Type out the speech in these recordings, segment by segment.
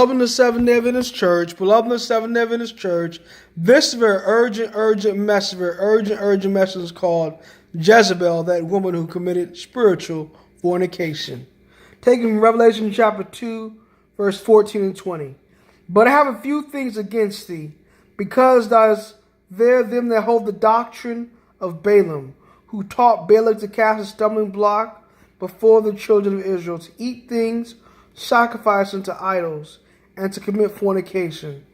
Beloved in the Seventh-day Adventist Church, beloved in the Seventh-day Adventist Church, this very urgent message is called Jezebel, that woman who committed spiritual fornication. Taken from Revelation chapter 2, verse 14 and 20. But I have a few things against thee, because there's there them that hold the doctrine of Balaam, who taught Balak to cast a stumbling block before the children of Israel, to eat things sacrificed unto idols, and to commit fornication.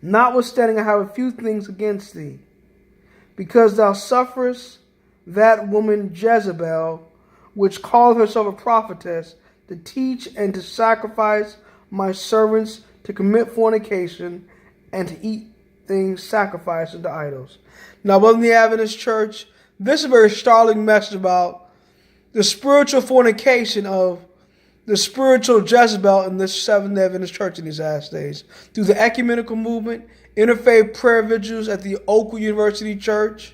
Notwithstanding, I have a few things against thee, because thou sufferest that woman Jezebel, which calleth herself a prophetess, to teach and to sacrifice my servants to commit fornication, and to eat things sacrificed unto idols. Now, in the Adventist Church, this is a very startling message about the spiritual fornication of the spiritual Jezebel in this Seventh-day Adventist Church in these last days. Through the ecumenical movement, interfaith prayer vigils at the Oakwood University Church,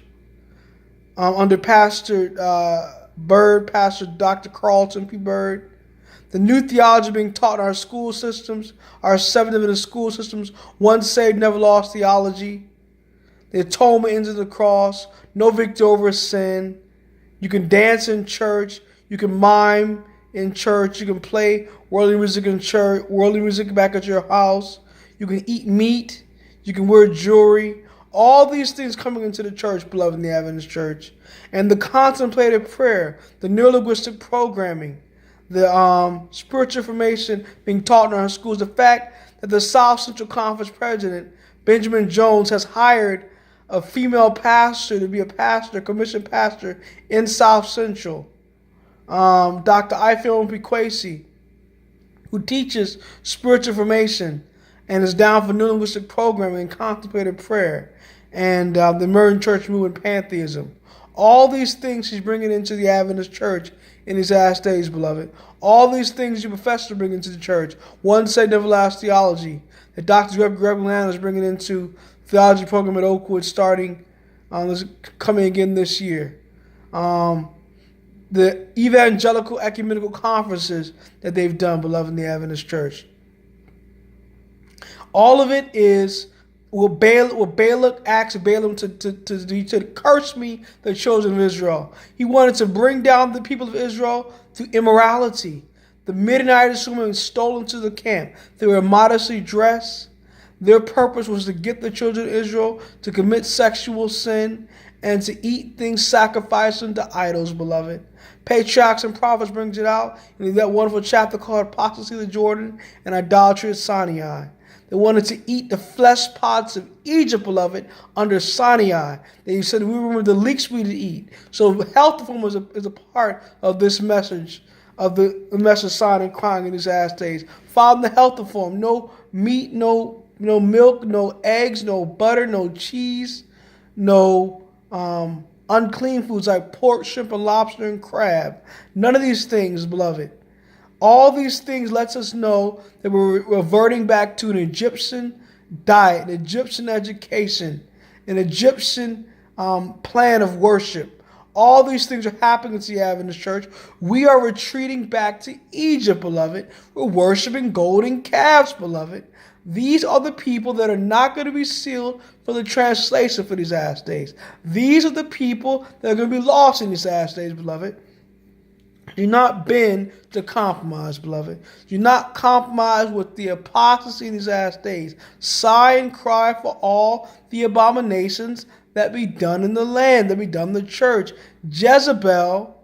under Pastor Bird, Pastor Dr. Carlton P. Bird, the new theology being taught in our school systems, our Seventh-day Adventist school systems, once saved, never lost theology, the atonement into the cross, no victory over sin. You can dance in church, you can mime in church, you can play worldly music in church, worldly music back at your house, you can eat meat, you can wear jewelry. All these things coming into the church, beloved in the Adventist Church. And the contemplative prayer, the neurolinguistic programming, the spiritual information being taught in our schools, the fact that the South Central Conference president, Benjamin Jones, has hired a female pastor to be a pastor, commissioned pastor in South Central. Dr. Ifeoma Pequasi, who teaches spiritual information and is down for neurolinguistic programming and contemplative prayer, and the emerging church movement, pantheism. All these things he's bringing into the Adventist Church in these last days, beloved. All these things you profess to bring into the church. One said never last theology that Dr. Greg Land is bringing into theology program at Oakwood starting coming again this year. The evangelical ecumenical conferences that they've done, beloved in the Adventist Church. All of it is will Balak asked Balaam to curse me, the children of Israel. He wanted to bring down the people of Israel to immorality. The Midianites who had stolen to the camp, they were immodestly dressed. Their purpose was to get the children of Israel to commit sexual sin and to eat things sacrificed unto idols, beloved. Patriarchs and Prophets brings it out in that wonderful chapter called Apostasy of the Jordan and Idolatry at Sinai. They wanted to eat the flesh pots of Egypt, beloved, under Sinai. They said, we remember the leeks we did eat. So health reform is a part of this message, of the message sign and crying in these last days. Following the health reform, no meat, no milk, no eggs, no butter, no cheese, no unclean foods like pork, shrimp, and lobster and crab. None of these things, beloved. All these things lets us know that we're reverting back to an Egyptian diet, an Egyptian education, an Egyptian plan of worship. All these things are happening to the Adventist Church. We are retreating back to Egypt, beloved. We're worshiping golden calves, beloved. These are the people that are not going to be sealed for the translation for these last days. These are the people that are going to be lost in these last days, beloved. Do not bend to compromise, beloved. Do not compromise with the apostasy in these last days. Sigh and cry for all the abominations that be done in the land, that be done in the church. Jezebel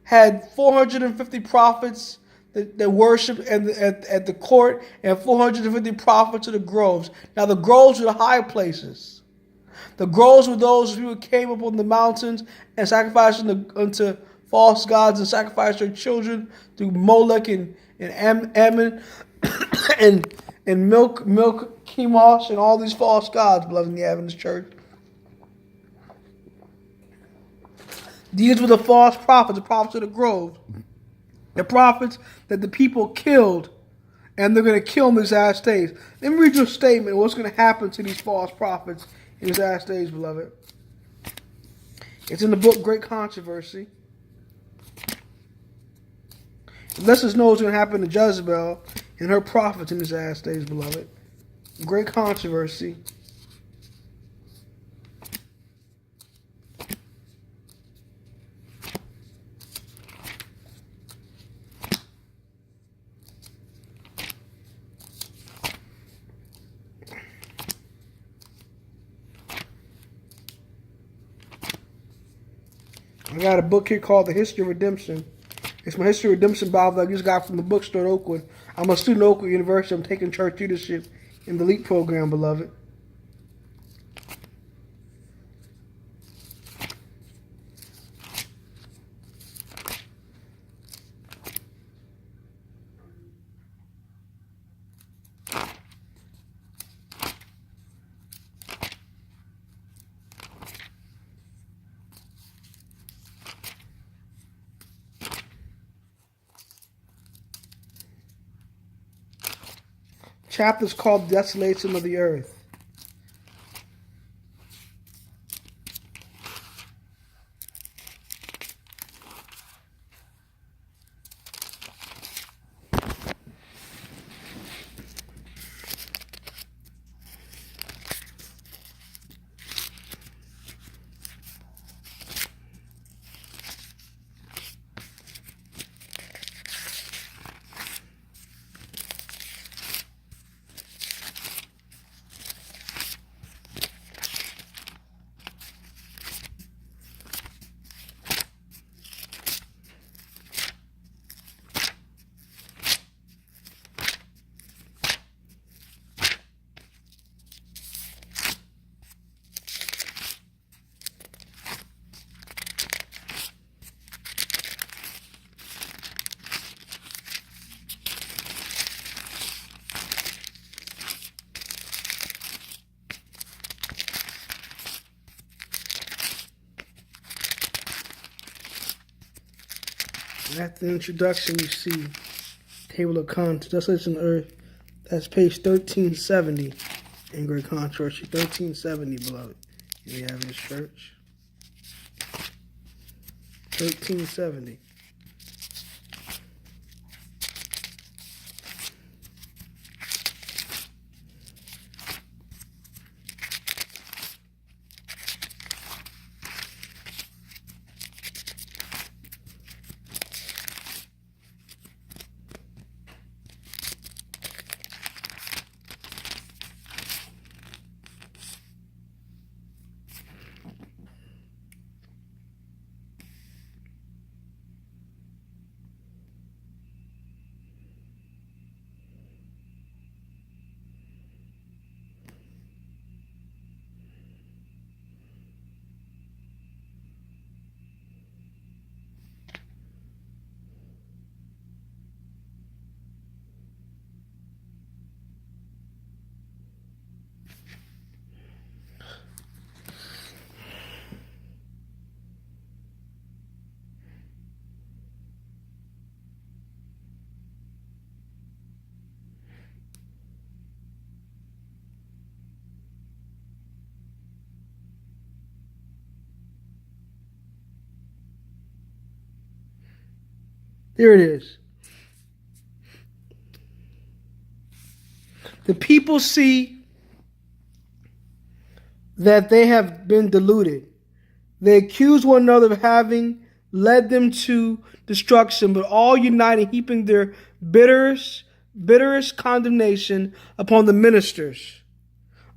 had 450 prophets that worshiped at the court and 450 prophets of the groves. Now the groves were the high places. The groves were those who came up on the mountains and sacrificed unto false gods and sacrificed their children through Molech and Ammon and milk, Chemosh, and all these false gods, beloved in the Adventist Church. These were the false prophets, the prophets of the groves. The prophets that the people killed, and they're going to kill in these last days. Let me read you a statement of what's going to happen to these false prophets in these last days, beloved. It's in the book Great Controversy. It lets us know what's going to happen to Jezebel and her prophets in these last days, beloved. Great controversy. I got a book here called The History of Redemption. It's my History of Redemption Bible that I just got from the bookstore at Oakwood. I'm a student at Oakwood University. I'm taking church leadership in the LEAP program, beloved. Chapters called Desolation of the Earth. At the introduction, you see Table of Contents, Desolation of the Earth. That's page 1370 in Great Controversy. 1370, beloved. Here we have his church. 1370. There it is. The people see that they have been deluded. They accuse one another of having led them to destruction, but all unite in heaping their bitterest condemnation upon the ministers.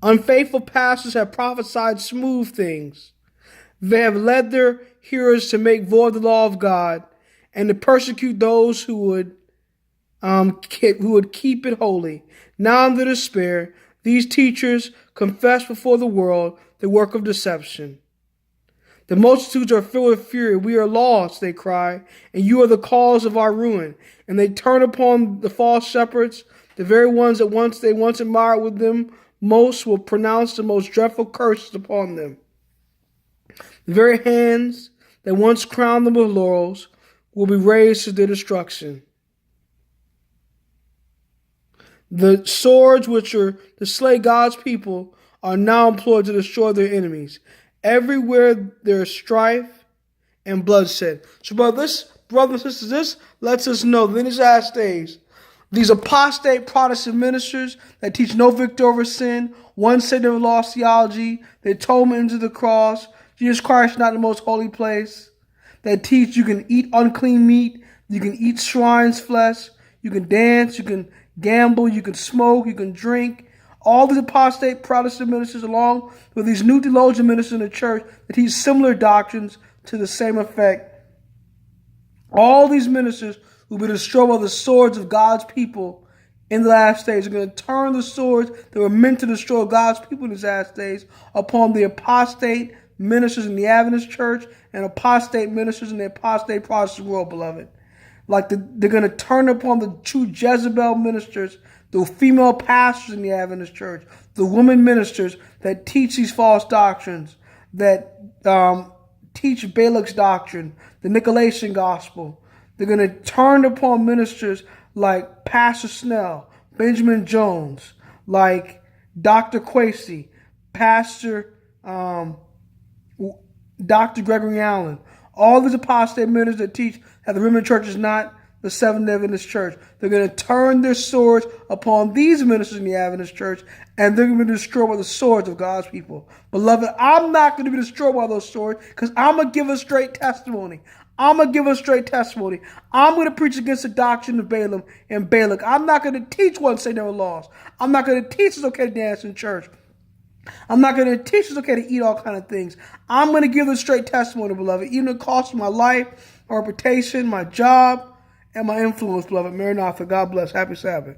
Unfaithful pastors have prophesied smooth things. They have led their hearers to make void the law of God and to persecute those who would keep it holy. Now in their despair, these teachers confess before the world the work of deception. The multitudes are filled with fury. We are lost, they cry, and you are the cause of our ruin. And they turn upon the false shepherds, the very ones that they once admired with them most will pronounce the most dreadful curses upon them. The very hands that once crowned them with laurels will be raised to their destruction. The swords which are to slay God's people are now employed to destroy their enemies. Everywhere there is strife and bloodshed. So, brothers and sisters, this lets us know that in these last days, These apostate Protestant ministers that teach no victory over sin, one sin never lost theology, the atonement into the cross, Jesus Christ not the most holy place, that teach you can eat unclean meat, you can eat swine's flesh, you can dance, you can gamble, you can smoke, you can drink. All these apostate Protestant ministers, along with these new theologian ministers in the church that teach similar doctrines to the same effect. All these ministers will be destroyed by the swords of God's people in the last days. They're going to turn the swords that were meant to destroy God's people in these last days upon the apostate ministers in the Adventist church and apostate ministers in the apostate Protestant world, beloved. They're going to turn upon the true Jezebel ministers, the female pastors in the Adventist church, the women ministers that teach these false doctrines, that teach Balak's doctrine, the Nicolaitans gospel. They're going to turn upon ministers like Pastor Snell, Benjamin Jones, like Dr. Quasey, Pastor Dr. Gregory Allen. All these apostate ministers that teach that the remnant church is not the Seventh-day Adventist church. They're going to turn their swords upon these ministers in the Adventist church, and they're going to be destroyed by the swords of God's people. Beloved, I'm not going to be destroyed by those swords because I'm going to give a straight testimony. I'm going to preach against the doctrine of Balaam and Balak. I'm not going to teach one say never lost. I'm not going to teach it's okay to dance in church. I'm not going to teach it's okay to eat all kind of things. I'm going to give the straight testimony, beloved, even if it costs my life, my reputation, my job, and my influence, beloved. Maranatha. God bless. Happy Sabbath.